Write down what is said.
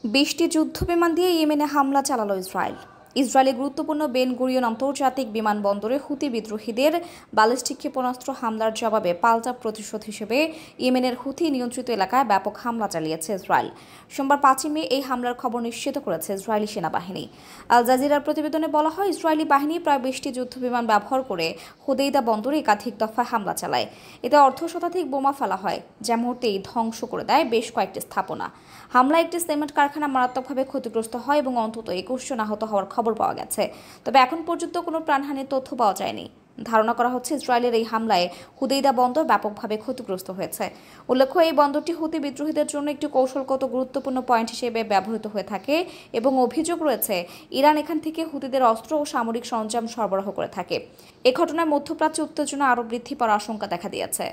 20টি যুদ্ধবিমান দিয়ে ইয়েমেনে হামলা চালালো ইসরায়েল। ইসরায়েলের গুরুত্বপূর্ণ বেন গুরিয়ন আন্তর্জাতিক বিমানবন্দরে হুতি বিদ্রোহীদের ব্যালিস্টিক ক্ষেপণাস্ত্র হামলার জবাবে পাল্টা প্রতিশোধ হিসেবে ইয়েমেনের হুতি নিয়ন্ত্রিত এলাকায় ব্যাপক হামলা চালিয়েছে ইসরায়েল। সোমবার 5 মে এই হামলার খবর নিশ্চিত করেছে ইসরায়েলি সেনাবাহিনী। আল জাজিরার প্রতিবেদনে বলা হয়, ইসরায়েলি বাহিনী প্রায় 20টি যুদ্ধবিমান ব্যবহার করে হুদেইদা বন্দরে একাধিক দফায় হামলা চালায়। এতে অর্ধশতাধিক বোমা ফেলা হয়, যা মুহূর্তেই ধ্বংস করে দেয় বেশ কয়েকটি স্থাপনা। হামলায় একটি সিমেন্ট কারখানা মারাত্মকভাবে ক্ষতিগ্রস্ত হয় এবং অন্তত 21 জন আহত হওয়ার খবর পাওয়া গেছে। তবে এখন পর্যন্ত কোনো প্রাণহানির তথ্য পাওয়া যায়নি। ধারণা করা হচ্ছে, ইসরায়েলের এই হামলায় হুদেইদা বন্দর ব্যাপকভাবে ক্ষতিগ্রস্ত হয়েছে। উল্লেখ্য, এই বন্দরটি হুতি বিদ্রোহীদের জন্য একটি কৌশলগত গুরুত্বপূর্ণ পয়েন্ট হিসেবে ব্যবহৃত হয়ে থাকে এবং অভিযোগ রয়েছে ইরান এখান থেকে হুতিদের অস্ত্র ও সামরিক সরঞ্জাম সরবরাহ করে থাকে। এ ঘটনায় মধ্যপ্রাচ্যে উত্তেজনা আরও বৃদ্ধি পাওয়ার আশঙ্কা দেখা দিয়েছে।